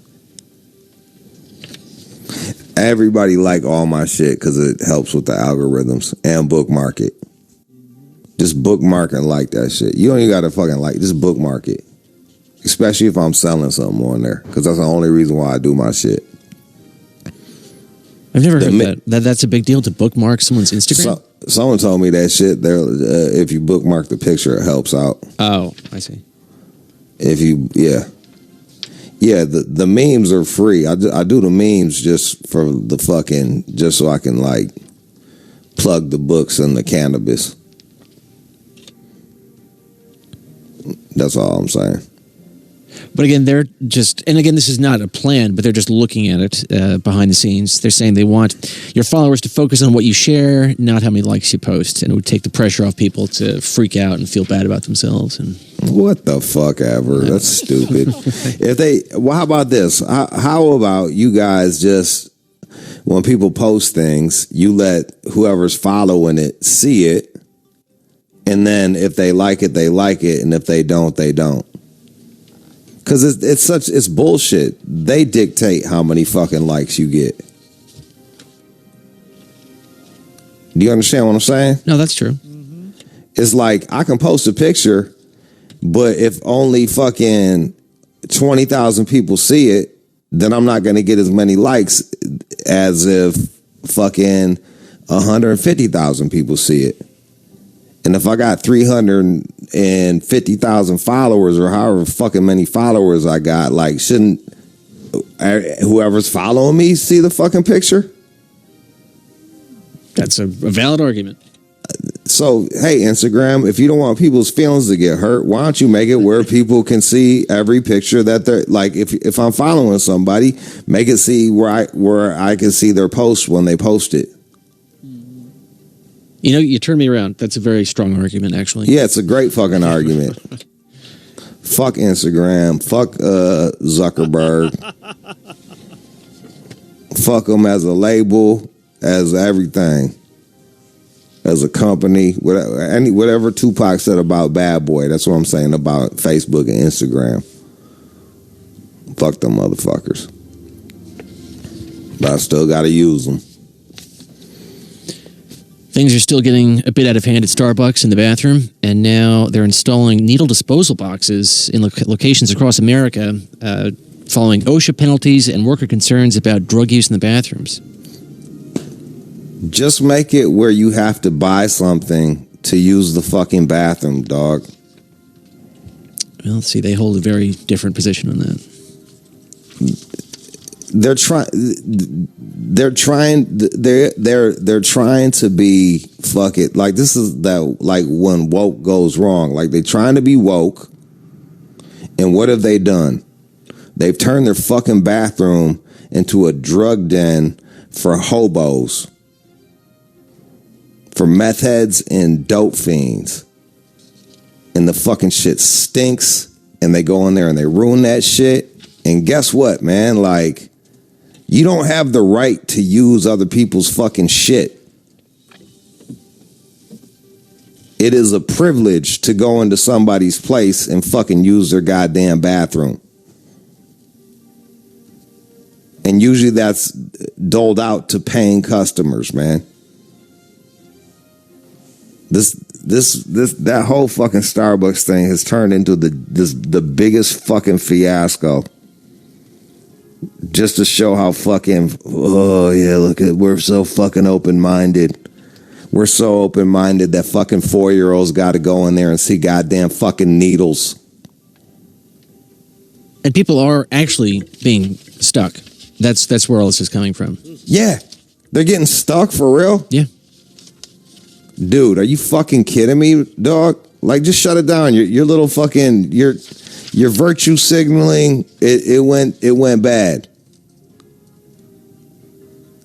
Everybody like all my shit because it helps with the algorithms and bookmark it. Just bookmark and like that shit. You don't even gotta fucking like, just bookmark it. Especially if I'm selling something on there, because that's the only reason why I do my shit. I've never heard that's a big deal to bookmark someone's Instagram. Someone told me that shit. There, if you bookmark the picture, it helps out. Oh, I see. If you, yeah. The memes are free. I do the memes just for the fucking, just so I can like plug the books and the cannabis. That's all I'm saying. But again, they're just, and again, this is not a plan, but they're just looking at it behind the scenes. They're saying they want your followers to focus on what you share, not how many likes you post. And it would take the pressure off people to freak out and feel bad about themselves. And what the fuck ever? That's stupid. Well, how about this? How about you guys just, when people post things, you let whoever's following it see it. And then if they like it, they like it. And if they don't, they don't. Because it's bullshit. They dictate how many fucking likes you get. Do you understand what I'm saying? No, that's true. Mm-hmm. It's like I can post a picture, but if only fucking 20,000 people see it, then I'm not going to get as many likes as if fucking 150,000 people see it. And if I got 350,000 followers or however fucking many followers I got, like, shouldn't whoever's following me see the fucking picture? That's a valid argument. So, hey, Instagram, if you don't want people's feelings to get hurt, why don't you make it where people can see every picture that they're, like, if I'm following somebody, make it see where I can see their post when they post it. You know, you turned me around. That's a very strong argument, actually. Yeah, it's a great fucking argument. Fuck Instagram. Fuck Zuckerberg. Fuck them as a label, as everything. As a company. Whatever Tupac said about Bad Boy, that's what I'm saying about Facebook and Instagram. Fuck them motherfuckers. But I still gotta use them. Things are still getting a bit out of hand at Starbucks in the bathroom, and now they're installing needle disposal boxes in locations across America following OSHA penalties and worker concerns about drug use in the bathrooms. Just make it where you have to buy something to use the fucking bathroom, dog. Well, let's see, they hold a very different position on that. They're trying to be fuck it. Like, this is that, like, when woke goes wrong. Like, they're trying to be woke, and what have they done? They've turned their fucking bathroom into a drug den for hobos, for meth heads and dope fiends. And the fucking shit stinks, and they go in there and they ruin that shit. And guess what, man? Like, you don't have the right to use other people's fucking shit. It is a privilege to go into somebody's place and fucking use their goddamn bathroom. And usually that's doled out to paying customers, man. That whole fucking Starbucks thing has turned into the biggest fucking fiasco. Just to show how fucking, oh yeah, look at, we're so fucking open-minded. We're so open-minded that fucking 4-year-olds got to go in there and see goddamn fucking needles. And people are actually being stuck. That's where all this is coming from. Yeah. They're getting stuck for real? Yeah. Dude, are you fucking kidding me, dog? Like, just shut it down. Your little fucking, your virtue signaling, it went bad.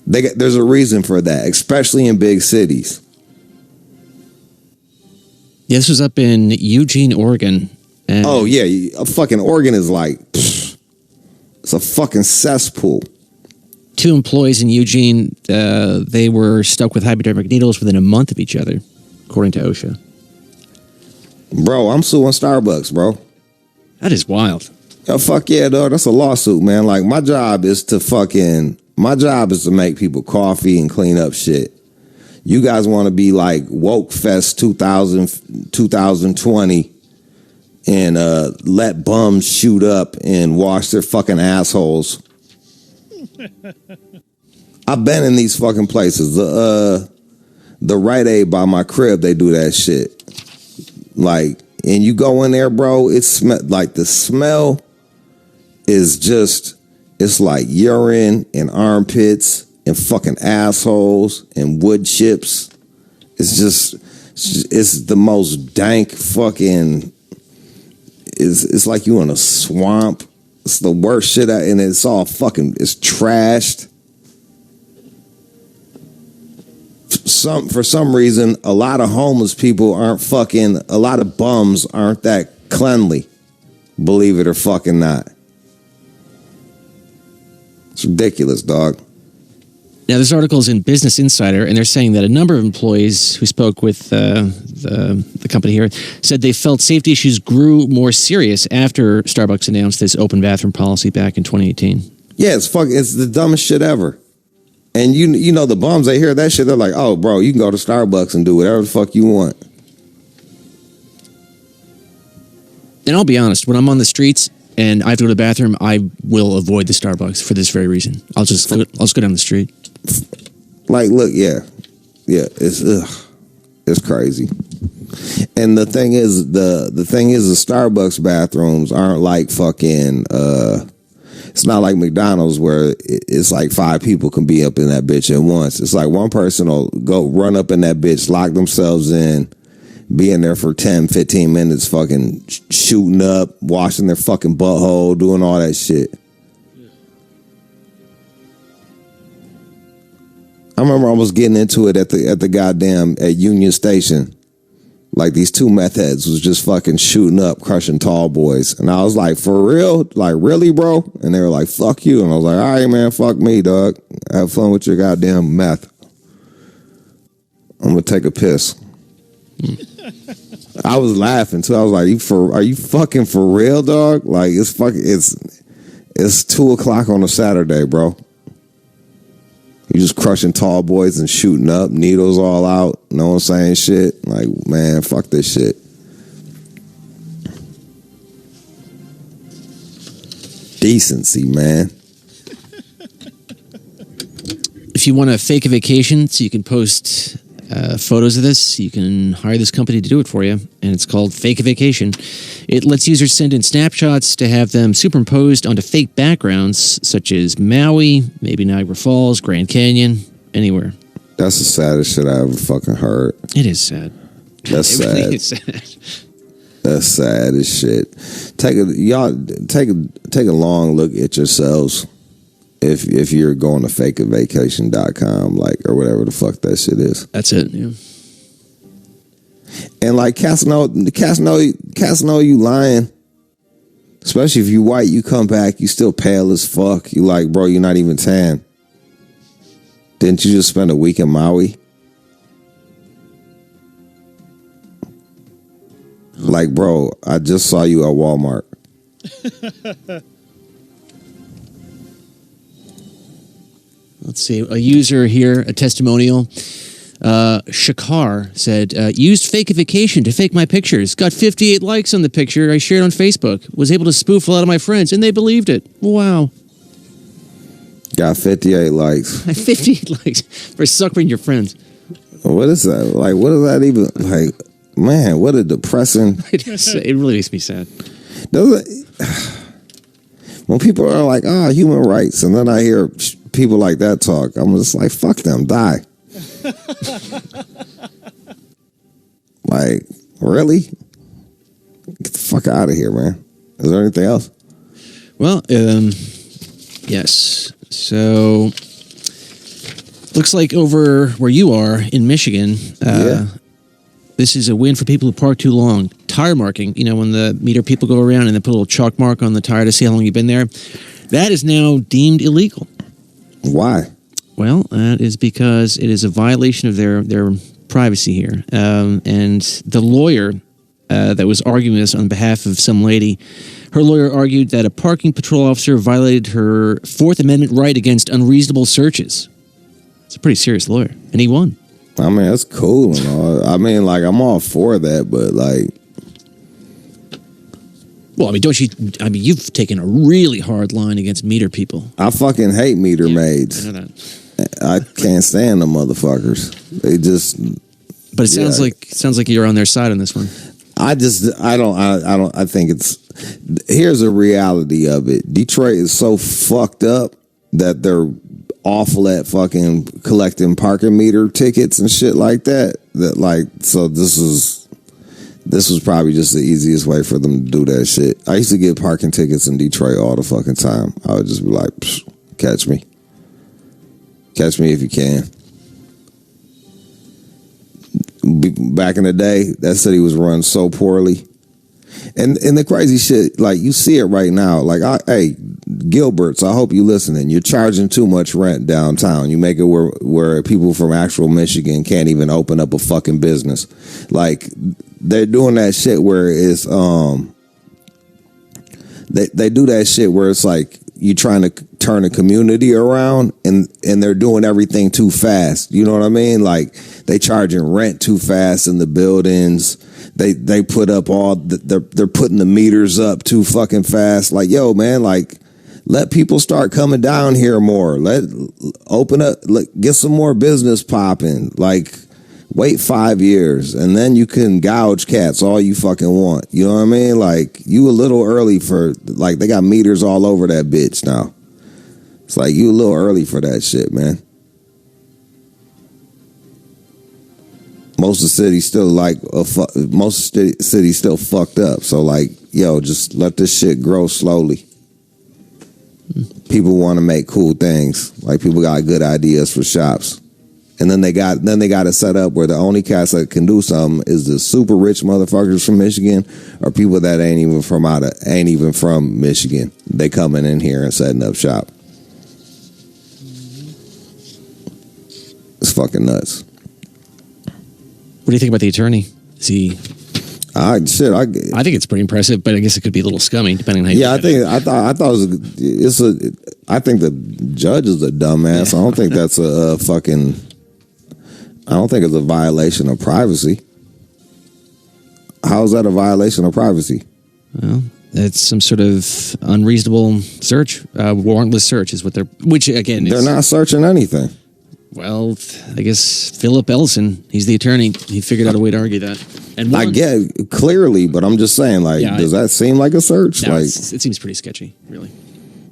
There's a reason for that, especially in big cities. Yeah, this was up in Eugene, Oregon. Oh, yeah. Fucking Oregon is like, it's a fucking cesspool. 2 employees in Eugene, they were stuck with hypodermic needles within a month of each other, according to OSHA. Bro, I'm suing Starbucks, bro. That is wild. Oh, fuck yeah, dog. That's a lawsuit, man. Like, my job is to fucking My job is to make people coffee and clean up shit. You guys want to be like Woke Fest 2020 and let bums shoot up and wash their fucking assholes. I've been in these fucking places. The Rite Aid by my crib, they do that shit. Like, and you go in there, bro, it's like the smell is just, it's like urine and armpits and fucking assholes and wood chips. It's the most dank fucking, it's like you in a swamp. It's the worst shit, and it's all fucking, it's trashed. For some reason, a lot of homeless people aren't fucking, a lot of bums aren't that cleanly. Believe it or fucking not. It's ridiculous, dog. Now, this article is in Business Insider, and they're saying that a number of employees who spoke with the company here said they felt safety issues grew more serious after Starbucks announced this open bathroom policy back in 2018. Yeah, it's the dumbest shit ever. And you know the bums, they hear that shit, they're like, oh, bro, you can go to Starbucks and do whatever the fuck you want. And I'll be honest, when I'm on the streets and I have to go to the bathroom, I will avoid the Starbucks for this very reason. I'll just go down the street. Like, look, yeah, it's crazy. And the thing is, the Starbucks bathrooms aren't like fucking. It's not like McDonald's where it's like 5 people can be up in that bitch at once. It's like one person will go run up in that bitch, lock themselves in, be in there for 10, 15 minutes, fucking shooting up, washing their fucking butthole, doing all that shit. I remember almost getting into it at the goddamn at Union Station. Like these 2 meth heads was just fucking shooting up, crushing tall boys. And I was like, for real? Like, really, bro? And they were like, fuck you. And I was like, all right, man, fuck me, dog. Have fun with your goddamn meth. I'm gonna take a piss. I was laughing too. I was like, are you fucking for real, dog? Like, it's 2:00 on a Saturday, bro. You just crushing tall boys and shooting up, needles all out, no one saying shit. Like, man, fuck this shit. Decency, man. If you want to fake a vacation so you can post photos of this, you can hire this company to do it for you, and it's called Fake a Vacation. It lets users send in snapshots to have them superimposed onto fake backgrounds, such as Maui, maybe Niagara Falls, Grand Canyon, anywhere. That's the saddest shit I ever fucking heard. It is sad. That's sad. Really is sad. That's sad as shit. Take a long look at yourselves. If you're going to fakeavacation.com, like, or whatever the fuck that shit is. That's it, yeah. And like cats know you lying. Especially if you white, you come back, you still pale as fuck. You like, bro, you're not even tan. Didn't you just spend a week in Maui? Like, bro, I just saw you at Walmart. Let's see. A user here, a testimonial. Shakar said, used fake a vacation to fake my pictures. Got 58 likes on the picture I shared on Facebook. Was able to spoof a lot of my friends, and they believed it. Wow. Got 58 likes. 58 likes for suckering your friends. What is that? Like, what is that even? Like, man, what a depressing. It really makes me sad. When people are like, human rights, and then I hear people like that talk, I'm just like, fuck them, die. Like, really? Get the fuck out of here, man. Is there anything else? Well, yes. So, looks like over where you are in Michigan, this is a win for people who park too long. Tire marking, when the meter people go around and they put a little chalk mark on the tire to see how long you've been there, that is now deemed illegal. Why? Well, that is because it is a violation of their privacy here. And the lawyer that was arguing this on behalf of some lady. Her lawyer argued that a parking patrol officer violated her Fourth Amendment right against unreasonable searches. It's a pretty serious lawyer, and he won. I mean, that's cool and all. I mean, like, I'm all for that, but like, well, I mean, don't you? I mean, you've taken a really hard line against meter people. I fucking hate meter maids. I know that. I can't stand them motherfuckers. They just. But it sounds like you're on their side on this one. I think it's. Here's the reality of it. Detroit is so fucked up that they're awful at fucking collecting parking meter tickets and shit like that. So this was probably just the easiest way for them to do that shit. I used to get parking tickets in Detroit all the fucking time. I would just be like, catch me if you can. Back in the day, that city was run so poorly. And the crazy shit, like, you see it right now. Like, hey, Gilberts, I hope you listening. You're charging too much rent downtown. You make it where people from actual Michigan can't even open up a fucking business. Like, they're doing that shit where it's they do that shit where it's like you trying to turn a community around and they're doing everything too fast. You know what I mean? Like, they charging rent too fast in the buildings. They put up they're putting the meters up too fucking fast. Like, yo, man, like, let people start coming down here more. Open up, get some more business popping. Like, wait 5 years and then you can gouge cats all you fucking want. You know what I mean? Like, you a little early for, like, they got meters all over that bitch now. It's like, you a little early for that shit, man. Most of the city still still fucked up. So, like, yo, just let this shit grow slowly. People want to make cool things. Like, people got good ideas for shops. And then they got it set up where the only cats that can do something is the super rich motherfuckers from Michigan or people that ain't even from Michigan. They coming in here and setting up shop. It's fucking nuts. What do you think about the attorney? Is he? I think it's pretty impressive, but I guess it could be a little scummy depending on how. Yeah, I think the judge is a dumbass. Yeah. I don't think that's a fucking. I don't think it's a violation of privacy. How is that a violation of privacy? Well, it's some sort of unreasonable search, warrantless search is what they're. Which again, they're not searching anything. Well, I guess Philip Ellison, he's the attorney. He figured out a way to argue that. And I get clearly, but I'm just saying, like, does that seem like a search? No, like, it seems pretty sketchy, really.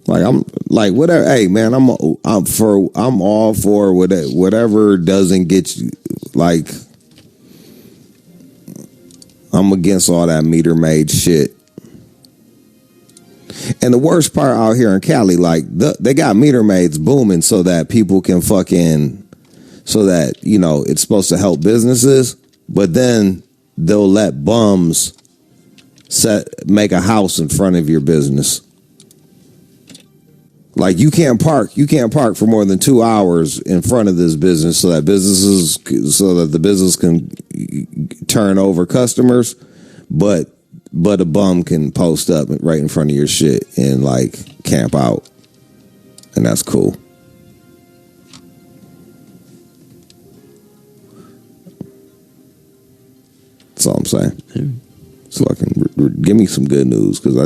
Like, I'm like, whatever. Hey, man, I'm all for whatever doesn't get you. Like, I'm against all that meter maid shit. And the worst part out here in Cali, like, they got meter maids booming so that people can so that, you know, it's supposed to help businesses, but then they'll let bums make a house in front of your business. Like, you can't park for more than 2 hours in front of this business so that the business can turn over customers, but a bum can post up right in front of your shit and, like, camp out. And that's cool. That's all I'm saying. So give me some good news, because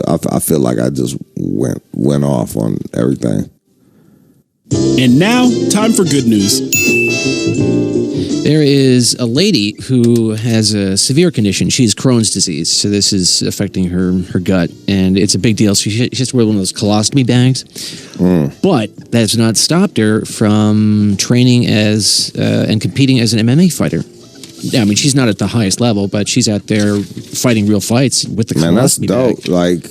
I feel like I just went off on everything. And now, time for good news. There is a lady who has a severe condition. She has Crohn's disease, so this is affecting her gut, and it's a big deal. So she has to wear one of those colostomy bags. But that has not stopped her from training and competing as an MMA fighter. Yeah, I mean, she's not at the highest level, but she's out there fighting real fights with the colostomy bag. Man, that's dope. Bag. Like,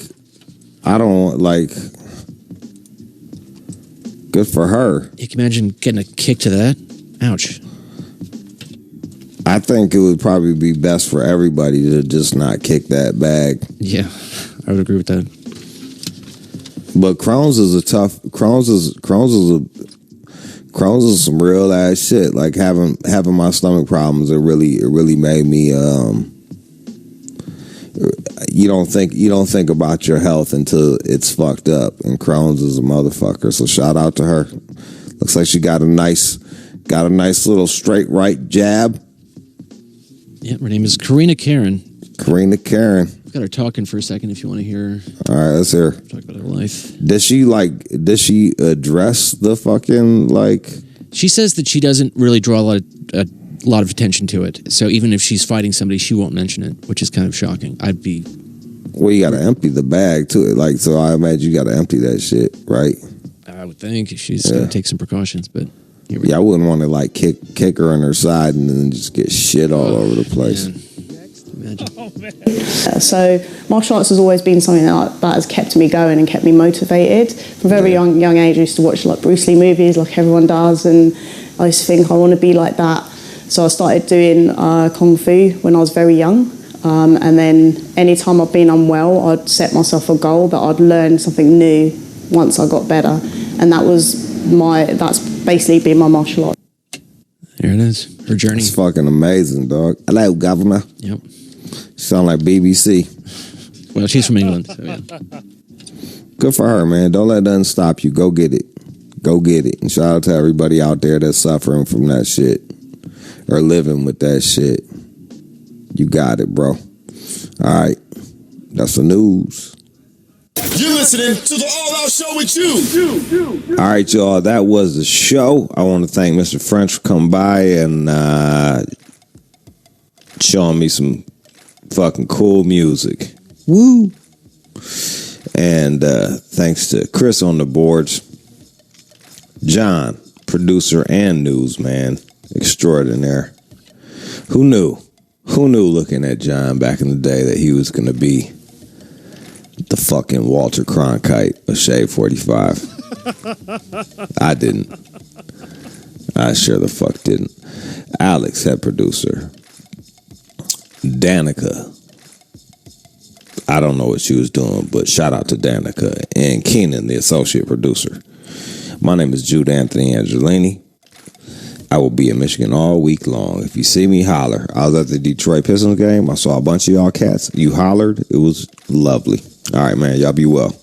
I don't, like, good for her. You can imagine getting a kick to that. Ouch. I think it would probably be best for everybody to just not kick that bag. Yeah, I would agree with that. But Crohn's is some real ass shit. Like, having my stomach problems, it really made me you don't think about your health until it's fucked up, and Crohn's is a motherfucker. So shout out to her. Looks like she got a nice little straight right jab. Yeah, her name is Karina Karen. Karina Karen. I've got her talking for a second if you want to hear her. All right, let's hear her. Talk about her life. Does she address the fucking like? She says that she doesn't really draw a lot of attention to it. So even if she's fighting somebody, she won't mention it, which is kind of shocking. Well, you got to empty the bag to it. Like, so I imagine you got to empty that shit, right? I would think she's going to take some precautions, but I wouldn't want to like kick her on her side and then just get shit all over the place. So martial arts has always been something that has kept me going and kept me motivated. From a very young age, I used to watch like Bruce Lee movies like everyone does, and I used to think I want to be like that. So I started doing Kung Fu when I was very young. And then anytime I've been unwell, I'd set myself a goal that I'd learn something new once I got better. And that's basically been my martial art. There it is, her journey. It's fucking amazing, dog. Hello, Governor. Yep. Sound like BBC. Well, she's from England. So yeah. Good for her, man. Don't let nothing stop you. Go get it. Go get it. And shout out to everybody out there that's suffering from that shit or living with that shit. You got it, bro. All right. That's the news. You're listening to the All Out Show with you. All right, y'all. That was the show. I want to thank Mr. French for coming by and showing me some fucking cool music. Woo! And thanks to Chris on the boards, John, producer and newsman extraordinaire. Who knew? Who knew looking at John back in the day that he was going to be the fucking Walter Cronkite of Shade 45? I didn't. I sure the fuck didn't. Alex, head producer. Danica. I don't know what she was doing, but shout out to Danica. And Keenan, the associate producer. My name is Jude Anthony Angelini. I will be in Michigan all week long. If you see me, holler. I was at the Detroit Pistons game. I saw a bunch of y'all cats. You hollered. It was lovely. All right, man. Y'all be well.